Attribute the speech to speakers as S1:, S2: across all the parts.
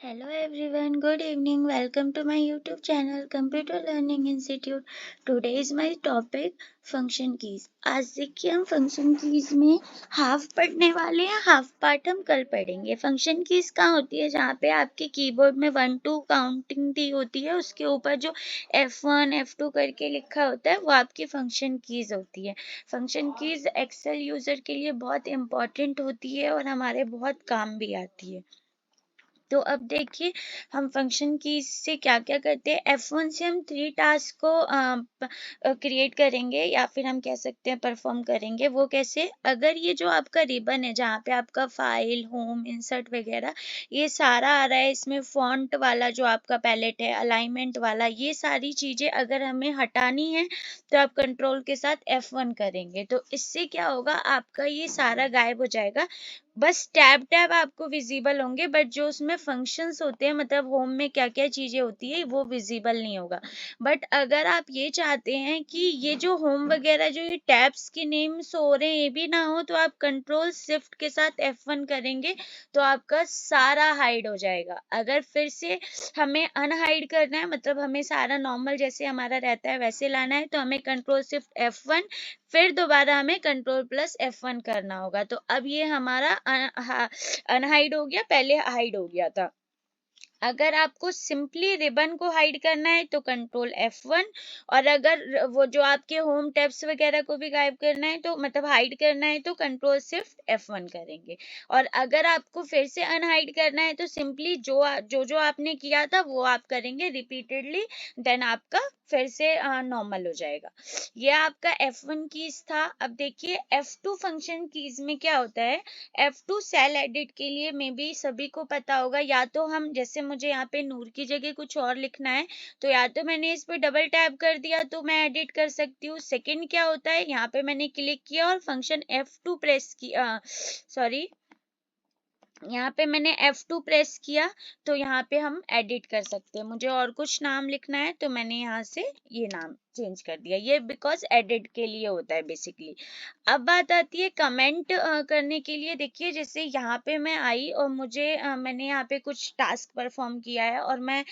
S1: Hello everyone, good evening. Welcome to my YouTube channel Computer Learning Institute. Today is my topic function keys. आज देखिए हम function keys में half पढ़ने वाले हैं, हाफ पार्ट हम कल पढ़ेंगे. फंक्शन कीज कहाँ होती है? जहाँ पे आपके कीबोर्ड में 1 2 काउंटिंग दी होती है, उसके ऊपर जो F1 F2 करके लिखा होता है वो आपकी फंक्शन कीज होती है. फंक्शन कीज एक्सेल यूजर के लिए बहुत इंपॉर्टेंट होती है और हमारे बहुत काम भी आती है. तो अब देखिए हम फंक्शन की से क्या क्या करते हैं. F1 से हम 3 टास्क को क्रिएट करेंगे या फिर हम कह सकते हैं परफॉर्म करेंगे. वो कैसे? अगर ये जो आपका रिबन है जहाँ पे आपका फाइल, होम, इंसर्ट वगैरह ये सारा आ रहा है, इसमें फॉन्ट वाला जो आपका पैलेट है, अलाइनमेंट वाला, ये सारी चीजें अगर हमें हटानी है तो आप कंट्रोल के साथ F1 करेंगे. तो इससे क्या होगा, आपका ये सारा गायब हो जाएगा. बस टैब टैब आपको विजिबल होंगे, बट जो उसमें फंक्शंस होते हैं, मतलब होम में क्या क्या चीजें होती है, वो विजिबल नहीं होगा. बट अगर आप ये चाहते हैं कि ये जो होम वगैरह जो ये टैब्स के नेम्स हो रहे हैं ये भी ना हो, तो आप कंट्रोल शिफ्ट के साथ F1 करेंगे तो आपका सारा हाइड हो जाएगा. अगर फिर से हमें अनहाइड करना है, मतलब हमें सारा नॉर्मल जैसे हमारा रहता है वैसे लाना है, तो हमें कंट्रोल शिफ्ट F1 फिर दोबारा हमें कंट्रोल प्लस F1 करना होगा. तो अब ये हमारा अनहाइड हो गया, पहले हाइड हो गया था. अगर आपको सिंपली रिबन को हाइड करना है तो कंट्रोल F1, और अगर वो जो आपके होम टैब्स वगैरह को भी गायब करना है तो मतलब हाइड करना है तो कंट्रोल शिफ्ट F1 करेंगे. और अगर आपको फिर से अनहाइड करना है तो सिंपली जो आपने किया था वो आप करेंगे रिपीटेडली, देन आपका फिर से नॉर्मल हो जाएगा. ये आपका F1 कीज था. अब देखिए F2 फंक्शन कीज में क्या होता है. F2 सेल एडिट के लिए मे बी सभी को पता होगा. या तो हम जैसे मुझे यहाँ पे नूर की जगह कुछ और लिखना है तो या तो मैंने इस पे डबल टैप कर दिया तो मैं एडिट कर सकती हूँ. सेकंड क्या होता है, यहाँ पे मैंने क्लिक किया और फंक्शन F2 प्रेस किया, सॉरी यहाँ पे मैंने F2 प्रेस किया तो यहाँ पे हम एडिट कर सकते हैं. मुझे और कुछ नाम लिखना है तो मैंने यहाँ से ये नाम चेंज कर दिया. ये बिकॉज एडिट के लिए होता है बेसिकली. अब बात आती है कमेंट करने के लिए. देखिए जैसे यहाँ पे मैं आई और मैंने यहाँ पे कुछ टास्क परफॉर्म किया है और मैं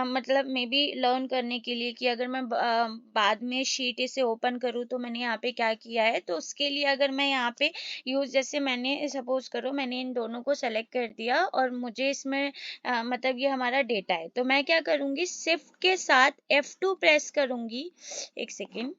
S1: मतलब मे बी लर्न करने के लिए कि अगर मैं बाद में शीट इसे ओपन करूँ तो मैंने यहाँ पे क्या किया है. तो उसके लिए अगर मैं यहाँ पे यूज, जैसे मैंने सपोज करो मैंने इन दोनों को सेलेक्ट कर दिया और मुझे इसमें मतलब ये हमारा डेटा है, तो मैं क्या करूंगी, शिफ्ट के साथ F2 प्रेस करूंगी. एक सेकेंड,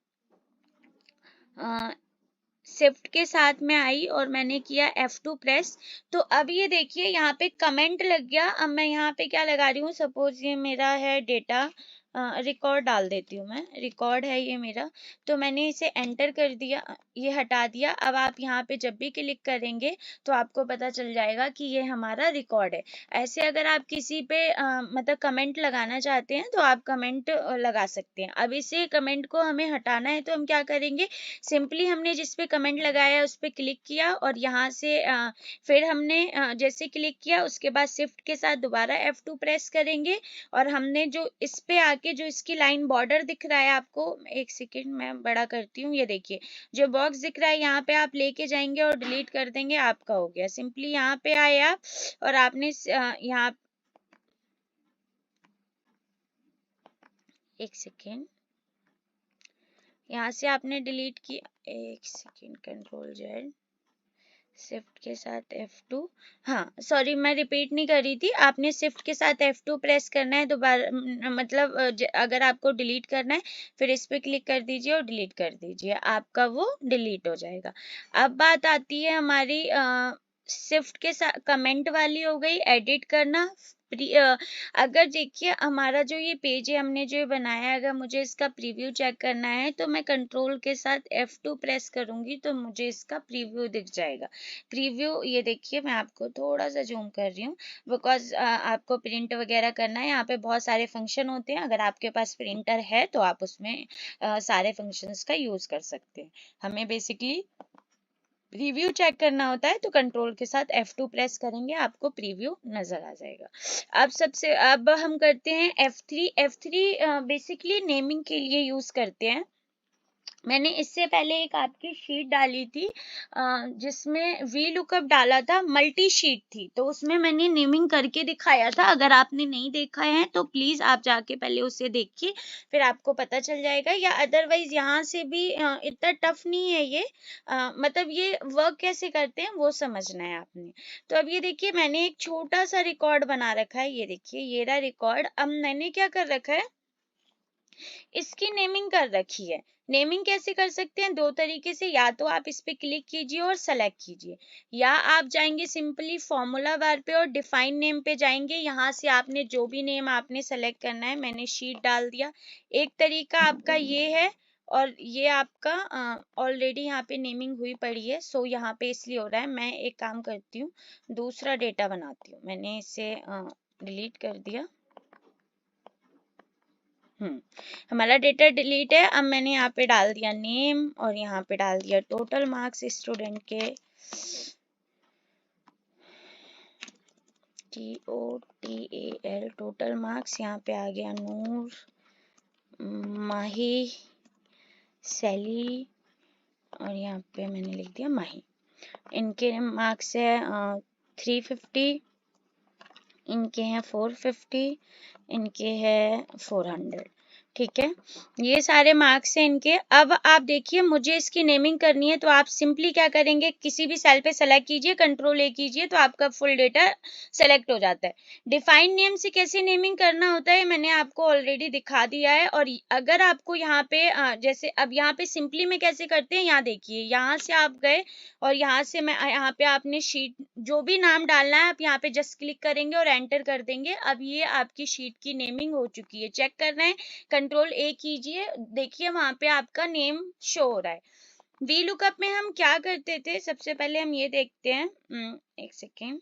S1: शिफ्ट के साथ में आई और मैंने किया F2 प्रेस. तो अब ये देखिए यहाँ पे कमेंट लग गया. अब मैं यहाँ पे क्या लगा रही हूँ, सपोज ये मेरा है डेटा, रिकॉर्ड डाल देती हूँ, मैं रिकॉर्ड है ये मेरा. तो मैंने इसे एंटर कर दिया, ये हटा दिया. अब आप यहाँ पे जब भी क्लिक करेंगे तो आपको पता चल जाएगा कि ये हमारा रिकॉर्ड है. ऐसे अगर आप किसी पे मतलब कमेंट लगाना चाहते हैं तो आप कमेंट लगा सकते हैं. अब इसे कमेंट को हमें हटाना है तो हम क्या करेंगे, सिंपली हमने जिस पे कमेंट लगाया उस पे क्लिक किया और यहाँ से फिर हमने जैसे क्लिक किया उसके बाद शिफ्ट के साथ दोबारा F2 प्रेस करेंगे और हमने जो इस पे आके जो इसकी लाइन बॉर्डर दिख रहा है आपको, एक सेकेंड मैं बड़ा करती हूँ, ये देखिए जो बॉक्स दिख रहा है यहाँ पे आप लेके जाएंगे और डिलीट कर देंगे, आपका हो गया. सिंपली यहाँ पे आए आप और आपने यहाँ, एक सेकेंड, यहाँ से आपने डिलीट किया, एक सेकेंड, कंट्रोल जेड, शिफ्ट के साथ F2, हाँ सॉरी मैं रिपीट नहीं कर रही थी. आपने शिफ्ट के साथ F2 प्रेस करना है दोबारा, मतलब अगर आपको डिलीट करना है फिर इस पे क्लिक कर दीजिए और डिलीट कर दीजिए, आपका वो डिलीट हो जाएगा. अब बात आती है हमारी शिफ्ट के साथ कमेंट वाली हो गई, एडिट करना. अगर देखिए हमारा जो ये पेज है हमने जो बनाया है, अगर मुझे इसका प्रीव्यू चेक करना है तो मैं कंट्रोल के साथ F2 प्रेस करूंगी तो मुझे इसका प्रीव्यू दिख जाएगा. प्रीव्यू ये देखिए, मैं आपको थोड़ा सा जूम कर रही हूँ बिकॉज आपको प्रिंट वगैरह करना है. यहाँ पे बहुत सारे फंक्शन होते हैं, अगर आपके पास प्रिंटर है तो आप उसमें सारे फंक्शंस का यूज कर सकते हैं. हमें बेसिकली प्रीव्यू चेक करना होता है तो कंट्रोल के साथ F2 प्रेस करेंगे, आपको प्रीव्यू नजर आ जाएगा. अब हम करते हैं F3. F3 बेसिकली नेमिंग के लिए यूज करते हैं. मैंने इससे पहले एक आपकी शीट डाली थी जिसमें वी लुकअप डाला था, मल्टी शीट थी, तो उसमें मैंने नेमिंग करके दिखाया था। अगर आपने नहीं देखा है तो प्लीज आप जाके पहले उसे देखिए, फिर आपको पता चल जाएगा। या अदरवाइज यहाँ से भी इतना टफ नहीं है ये, मतलब ये वर्क कैसे करते हैं वो समझना है आपने। तो अब ये देखिए मैंने एक छोटा सा रिकॉर्ड बना रखा है, ये देखिए ये रहा रिकॉर्ड। अब मैंने क्या कर रखा है, इसकी नेमिंग कर रखी है। नेमिंग कैसे कर सकते हैं, दो तरीके से, या तो आप इस पे क्लिक कीजिए और सेलेक्ट कीजिए, या आप जाएंगे सिंपली फॉर्मूला बार पे और डिफाइन नेम पे जाएंगे। यहाँ से आपने जो भी नेम आपने सेलेक्ट करना है, मैंने शीट डाल दिया। एक तरीका आपका ये है, और ये आपका ऑलरेडी यहाँ पे नेमिंग हुई पड़ी है, सो यहाँ पे इसलिए हो रहा है। मैं एक काम करती हूँ, दूसरा डेटा बनाती हूँ। मैंने इसे डिलीट कर दिया। हमारा डेटा डिलीट है। अब मैंने यहाँ पे डाल दिया नेम और यहाँ पे डाल दिया टोटल मार्क्स स्टूडेंट के, TOTAL टोटल मार्क्स। यहाँ पे आ गया नूर, माही, सैली, और यहाँ पे मैंने लिख दिया माही। इनके मार्क्स है 350, इनके हैं 450, इनके हैं 400। ठीक है, ये सारे मार्क्स हैं इनके। अब आप देखिए मुझे इसकी नेमिंग करनी है, तो आप सिंपली क्या करेंगे, किसी भी सेल पे सेलेक्ट कीजिए, कंट्रोल A कीजिए, तो आपका फुल डेटा सेलेक्ट हो जाता है। डिफाइन नेम से कैसे नेमिंग करना होता है मैंने आपको ऑलरेडी दिखा दिया है। और अगर आपको यहाँ पे जैसे अब यहाँ पे सिंपली में कैसे करते हैं, यहाँ देखिए, यहाँ से आप गए और यहाँ से मैं यहाँ पे आपने शीट जो भी नाम डालना है, आप यहाँ पे जस्ट क्लिक करेंगे और एंटर कर देंगे। अब ये आपकी शीट की नेमिंग हो चुकी है। चेक करना है, कंट्रोल A कीजिए, देखिए वहां पे आपका नेम शो हो रहा है। वी लुकअप में हम क्या करते थे, सबसे पहले हम ये देखते हैं, एक सेकेंड,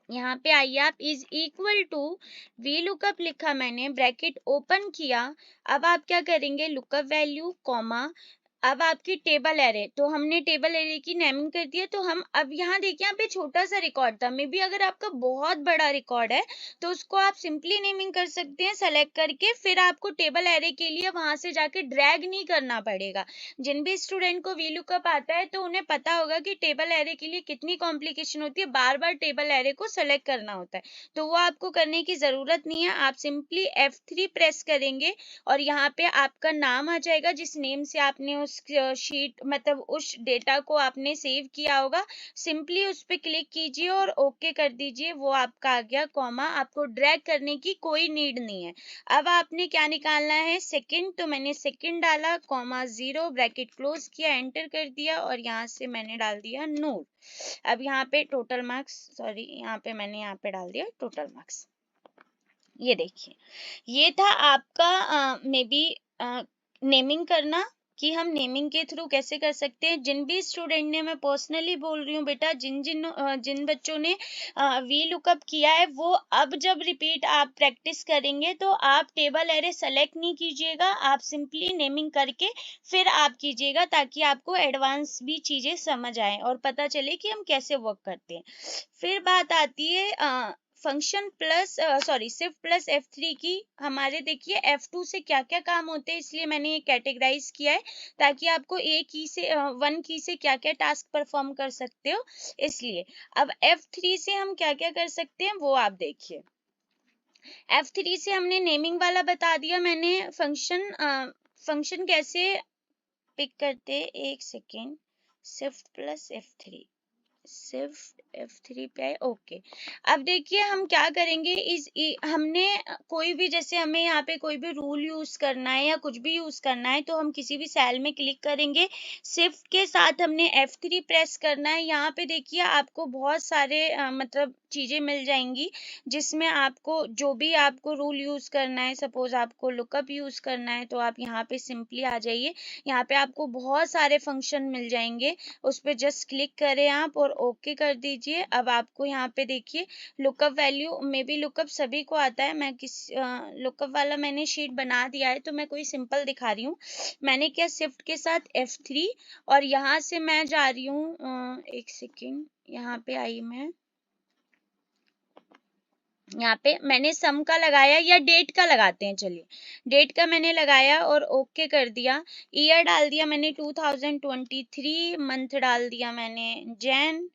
S1: यहाँ पे आइए आप, is equal to V lookup लिखा मैंने, ब्रैकेट ओपन किया। अब आप क्या करेंगे, लुकअप वैल्यू कॉमा, अब आपकी टेबल एरे, तो हमने टेबल एरे की नेमिंग कर दी है। तो हम अब यहाँ देखिए, यहाँ पे छोटा सा रिकॉर्ड था, मे बी अगर आपका बहुत बड़ा रिकॉर्ड है तो उसको आप सिंपली नेमिंग कर सकते हैं सेलेक्ट करके, फिर आपको टेबल एरे के लिए वहां से जाके ड्रैग नहीं करना पड़ेगा। जिन भी स्टूडेंट को वी लुकअप आता है तो उन्हें पता होगा कि टेबल एरे के लिए कितनी कॉम्प्लिकेशन होती है, बार बार टेबल एरे को सेलेक्ट करना होता है। तो वो आपको करने की जरूरत नहीं है, आप सिंपली F3 प्रेस करेंगे और यहाँ पे आपका नाम आ जाएगा, जिस नेम से आपने उस शीट मतलब उस डेटा को आपने सेव किया होगा। सिंपली उस पर क्लिक कीजिए और ओके कर दीजिए, वो आपका आ गया कॉमा। आपको ड्रैग करने की कोई नीड नहीं है। अब आपने क्या निकालना है, सेकंड, तो मैंने सेकंड डाला, कॉमा 0, ब्रैकेट क्लोज किया, एंटर कर दिया और यहाँ से मैंने डाल दिया नूर। अब यहाँ पे टोटल मार्क्स, सॉरी यहाँ पे मैंने यहाँ पे डाल दिया टोटल मार्क्स। ये देखिए, ये था आपका मे बी नेमिंग करना, कि हम नेमिंग के थ्रू कैसे कर सकते हैं। जिन भी स्टूडेंट ने, मैं पर्सनली बोल रही हूँ बेटा, जिन बच्चों ने वी लुकअप किया है, वो अब जब रिपीट आप प्रैक्टिस करेंगे तो आप टेबल एरे सेलेक्ट नहीं कीजिएगा, आप सिंपली नेमिंग करके फिर आप कीजिएगा, ताकि आपको एडवांस भी चीजें समझ आए और पता चले कि हम कैसे वर्क करते हैं। फिर बात आती है function plus sorry shift plus F3 की। हमारे देखिए F2 से क्या क्या काम होते हैं, इसलिए मैंने ये कैटेगराइज किया है, ताकि आपको एक की से वन की से क्या क्या टास्क परफॉर्म कर सकते हो, इसलिए। अब F3 से हम क्या क्या कर सकते हैं वो आप देखिए। F3 से हमने नेमिंग वाला बता दिया मैंने, फंक्शन कैसे पिक करते, एक second, shift plus F3, shift F3 पे आए, ओके। अब देखिए हम क्या करेंगे, हमने कोई भी, जैसे हमें यहाँ पे कोई भी रूल यूज करना है या कुछ भी यूज करना है, तो हम किसी भी सेल में क्लिक करेंगे, शिफ्ट के साथ हमने F3 प्रेस करना है। यहाँ पे देखिए आपको बहुत सारे मतलब चीजें मिल जाएंगी, जिसमें आपको जो भी आपको रूल यूज करना है, सपोज आपको लुकअप यूज करना है, तो आप यहाँ पे सिंपली आ जाइए, यहाँ पे आपको बहुत सारे फंक्शन मिल जाएंगे, उस पर जस्ट क्लिक करें आप और ओके कर दीजिए। अब आपको यहाँ पे देखिए lookup value, may be lookup सभी को आता है, मैं किस लुकअप वाला मैंने शीट बना दिया है, तो मैं कोई सिंपल दिखा रही हूँ। मैंने क्या, शिफ्ट के साथ F3 और यहाँ से मैं जा रही हूँ, एक सेकेंड, यहाँ पे आई मैं, यहाँ पे मैंने सम का लगाया या डेट का लगाते हैं, चलिए डेट का मैंने लगाया और ओके कर दिया। ईयर डाल दिया मैंने 2023, मंथ डाल दिया मैंने जैन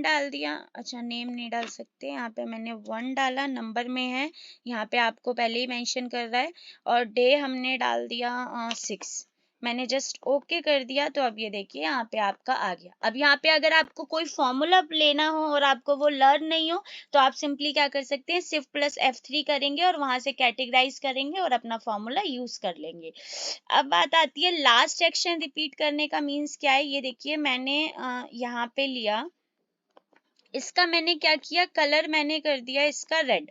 S1: डाल दिया। अच्छा नेम नहीं डाल सकते, यहाँ पे मैंने 1 डाला, नंबर में है, यहाँ पे आपको पहले ही मेंशन कर रहा है, और डे हमने डाल दिया 6। मैंने जस्ट ओके कर दिया। तो अब ये देखिए यहाँ पे आपका आ गया। अब यहाँ पे अगर आपको कोई फॉर्मूला लेना हो और आपको वो लर्न नहीं हो तो आप सिंपली क्या कर सकते हैं, शिफ्ट प्लस F3 करेंगे और वहां से कैटेगराइज करेंगे और अपना फॉर्मूला यूज कर लेंगे। अब बात आती है लास्ट एक्शन रिपीट करने का मीन्स क्या है। ये देखिए मैंने यहाँ पे लिया, इसका मैंने क्या किया, कलर मैंने कर दिया इसका रेड।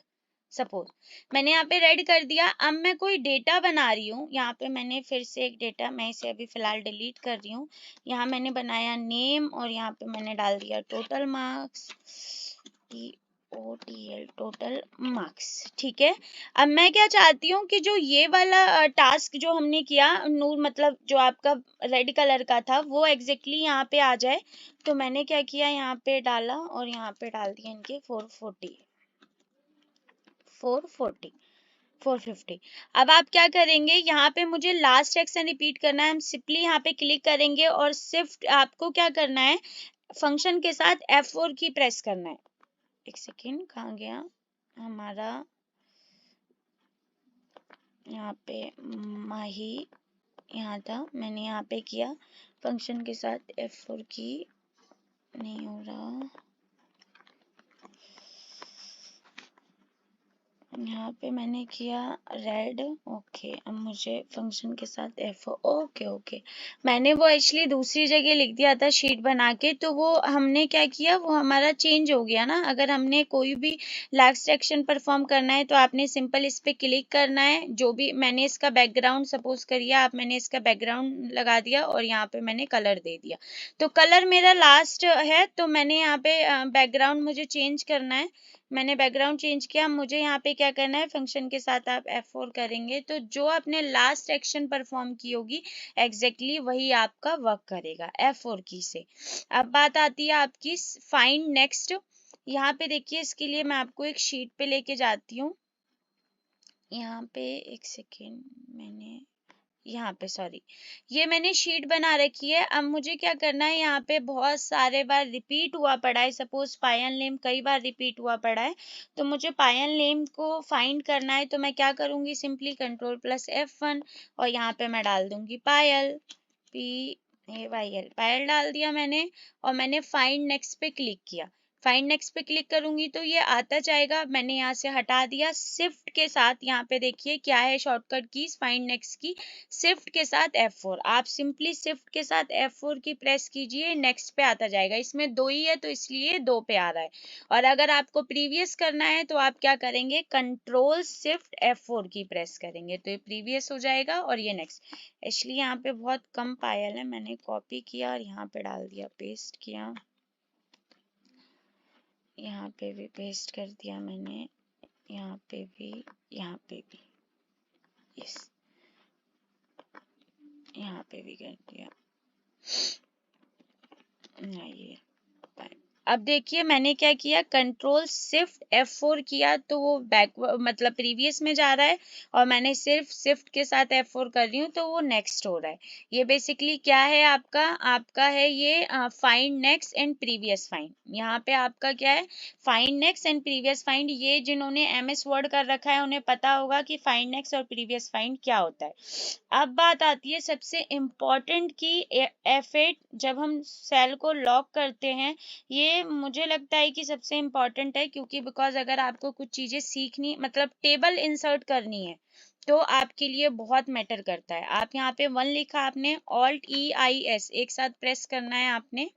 S1: सपोज मैंने यहाँ पे रेड कर दिया। अब मैं कोई डेटा बना रही हूँ, यहाँ पे मैंने फिर से एक डेटा, मैं इसे अभी फिलहाल डिलीट कर रही हूँ। यहाँ मैंने बनाया नेम और यहाँ पे मैंने डाल दिया total marks, TOTL total marks. ठीक है। अब मैं क्या चाहती हूँ कि जो ये वाला टास्क जो हमने किया, नूर मतलब जो आपका रेड कलर का था, वो एग्जैक्टली यहाँ पे आ जाए। तो मैंने क्या किया, यहाँ पे डाला और यहाँ पे डाल दिया इनके 440 440 450। अब आप क्या करेंगे, यहाँ पे मुझे लास्ट एक्शन रिपीट करना है। हम सिंपली यहाँ पे क्लिक करेंगे और सिर्फ आपको क्या करना है, फंक्शन के साथ F4 की प्रेस करना है। एक सेकेंड, कहाँ गया हमारा, यहाँ पे माही यहाँ था, मैंने यहाँ पे किया फंक्शन के साथ F4 की, नहीं हो रहा, यहाँ पे मैंने किया रेड। ओके, अब मुझे फंक्शन के साथ ओके ओके, मैंने वो एक्चुअली दूसरी जगह लिख दिया था शीट बना के, तो वो हमने क्या किया, वो हमारा चेंज हो गया ना। अगर हमने कोई भी लास्ट एक्शन परफॉर्म करना है तो आपने सिंपल इस पे क्लिक करना है। जो भी मैंने इसका बैकग्राउंड सपोज करिए आप, मैंने इसका बैकग्राउंड लगा दिया और यहाँ पे मैंने कलर दे दिया। तो कलर मेरा लास्ट है, तो मैंने यहाँ पे बैकग्राउंड मुझे चेंज करना है, मैंने बैकग्राउंड चेंज किया। मुझे यहाँ पे क्या करना है, फंक्शन के साथ आप F4 करेंगे तो जो आपने लास्ट एक्शन परफॉर्म की होगी एग्जैक्टली वही आपका वर्क करेगा F4 की से। अब बात आती है आपकी फाइंड नेक्स्ट। यहाँ पे देखिए, इसके लिए मैं आपको एक शीट पे लेके जाती हूँ। यहाँ पे एक सेकेंड, मैंने यहाँ पे सॉरी, ये मैंने शीट बना रखी है। अब मुझे क्या करना है, यहाँ पे बहुत सारे बार रिपीट हुआ पड़ा है, सपोज पायल नेम कई बार रिपीट हुआ पड़ा है, तो मुझे पायल नेम को फाइंड करना है। तो मैं क्या करूंगी, सिंपली कंट्रोल प्लस F1 और यहाँ पे मैं डाल दूंगी पायल, PAYL, पायल डाल दिया मैंने और मैंने फाइंड नेक्स्ट पे क्लिक किया। फाइंड नेक्स्ट पे क्लिक करूंगी तो ये आता जाएगा। मैंने यहाँ से हटा दिया, शिफ्ट के साथ यहाँ पे देखिए क्या है शॉर्टकट कीज फाइंड नेक्स्ट की, शिफ्ट के साथ F4। आप सिंपली शिफ्ट के साथ F4 की प्रेस कीजिए, नेक्स्ट पे आता जाएगा। इसमें 2 ही है तो इसलिए 2 पे आ रहा है। और अगर आपको प्रीवियस करना है तो आप क्या करेंगे, कंट्रोल शिफ्ट F4 की प्रेस करेंगे तो ये प्रीवियस हो जाएगा और ये नेक्स्ट। एक्चुअली यहाँ पे बहुत कम पायल है, मैंने कॉपी किया और यहाँ पे डाल दिया, पेस्ट किया, यहाँ पे भी पेस्ट कर दिया मैंने, यहाँ पे भी, यहाँ पे भी, यस, यहाँ पे भी कर दिया। ये अब देखिए मैंने क्या किया, कंट्रोल शिफ्ट F4 किया तो वो बैक मतलब प्रीवियस में जा रहा है, और मैंने सिर्फ शिफ्ट के साथ F4 कर रही हूँ तो वो नेक्स्ट हो रहा है। ये बेसिकली क्या है आपका, आपका है ये find next and previous find. यहाँ पे आपका क्या है, find next and previous find. ये जिन्होंने MS वर्ड कर रखा है उन्हें पता होगा कि फाइंड नेक्स्ट और प्रीवियस फाइंड क्या होता है। अब बात आती है सबसे इम्पोर्टेंट की F8, जब हम सेल को लॉक करते हैं, ये मुझे लगता है कि सबसे इम्पोर्टेंट है, क्योंकि बिकॉज अगर आपको कुछ चीजें सीखनी मतलब टेबल इंसर्ट करनी है तो आपके लिए बहुत मैटर करता है। आप यहाँ पे 1 लिखा आपने, Alt+EIS एक साथ प्रेस करना है आपने,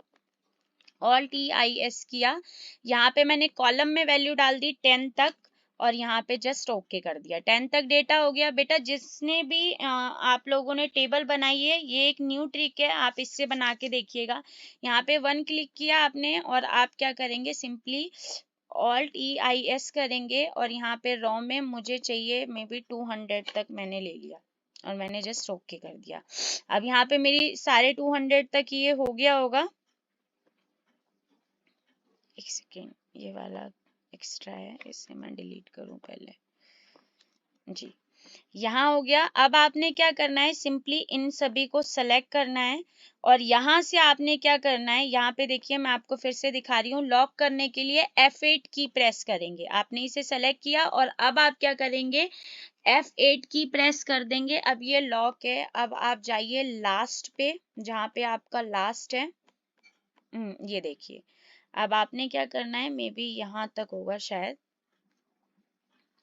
S1: Alt+EIS किया। यहाँ पे मैंने कॉलम में वैल्यू डाल दी 10 तक और यहाँ पे जस्ट ओके कर दिया। 10 तक डेटा हो गया। बेटा जिसने भी आप लोगों ने टेबल बनाई है, ये एक न्यू ट्रिक है, आप इससे बना के देखिएगा। यहाँ पे 1 क्लिक किया आपने और आप क्या करेंगे, सिंपली Alt+EIS करेंगे और यहाँ पे रॉ में मुझे चाहिए मे बी 200 तक मैंने ले लिया और मैंने जस्ट ओके कर दिया। अब यहाँ पे मेरी सारे 200 तक ये हो गया होगा। एक एक सेकेंड, ये वाला एक्स्ट्रा है, इसे मैं डिलीट करूं पहले जी। यहाँ हो गया। अब आपने क्या करना है, सिंपली इन सभी को सेलेक्ट करना है और यहाँ से आपने क्या करना है, यहाँ पे देखिए मैं आपको फिर से दिखा रही हूँ, लॉक करने के लिए F8 की प्रेस करेंगे। आपने इसे सेलेक्ट किया और अब आप क्या करेंगे, F8 की प्रेस कर देंगे। अब ये लॉक है। अब आप जाइए लास्ट पे, जहाँ पे आपका लास्ट है, ये देखिए। अब आपने क्या करना है, मे बी यहाँ तक होगा शायद,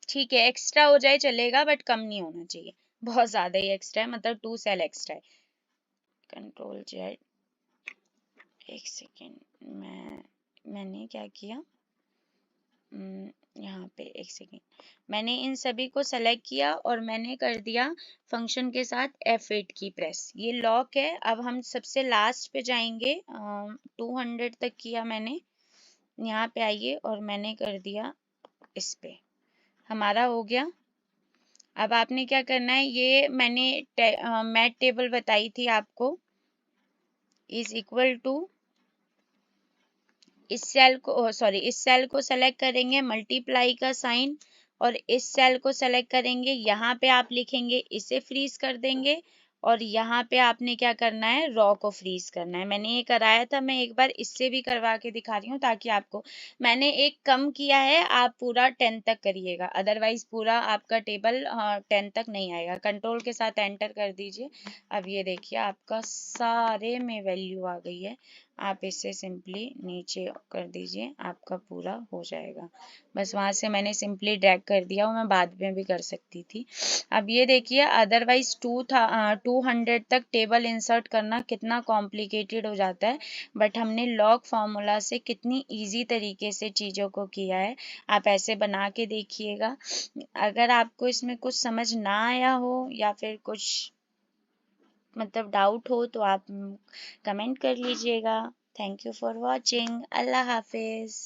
S1: ठीक है, एक्स्ट्रा हो जाए चलेगा बट कम नहीं होना चाहिए, बहुत ज्यादा ही एक्स्ट्रा है, मतलब 2 सेल एक्स्ट्रा है। कंट्रोल जेड, एक सेकेंड, मैंने क्या किया, यहाँ पे एक सेकेंड, मैंने इन सभी को सेलेक्ट किया और मैंने कर दिया फंक्शन के साथ F8 की प्रेस। ये लॉक है। अब हम सबसे लास्ट पे जाएंगे, 200 तक किया मैंने, यहाँ पे आइए और मैंने कर दिया इस पे, हमारा हो गया। अब आपने क्या करना है, ये मैंने मैथ टेबल बताई थी आपको, इज इक्वल टू, इस सेल को सॉरी इस सेल को सेलेक्ट करेंगे, मल्टीप्लाई का साइन, और इस सेल को सेलेक्ट करेंगे, यहाँ पे आप लिखेंगे, इसे फ्रीज कर देंगे और यहाँ पे आपने क्या करना है, रॉ को फ्रीज करना है। मैंने ये कराया था, मैं एक बार इससे भी करवा के दिखा रही हूँ ताकि आपको, मैंने एक कम किया है, आप पूरा 10 तक करिएगा, अदरवाइज पूरा आपका टेबल 10 तक नहीं आएगा। कंट्रोल के साथ एंटर कर दीजिए। अब ये देखिए आपका सारे में वैल्यू आ गई है। आप इसे सिंपली नीचे कर दीजिए, आपका पूरा हो जाएगा। बस वहां से मैंने सिंपली ड्रैग कर दिया, और मैं बाद में भी कर सकती थी। अब ये देखिए, अदरवाइज 200 तक टेबल इंसर्ट करना कितना कॉम्प्लिकेटेड हो जाता है, बट हमने लॉग फार्मूला से कितनी इजी तरीके से चीज़ों को किया है। आप ऐसे बना के देखिएगा। अगर आपको इसमें कुछ समझ ना आया हो या फिर कुछ मतलब डाउट हो तो आप कमेंट कर लीजिएगा। Thank you for watching. अल्लाह हाफिज़।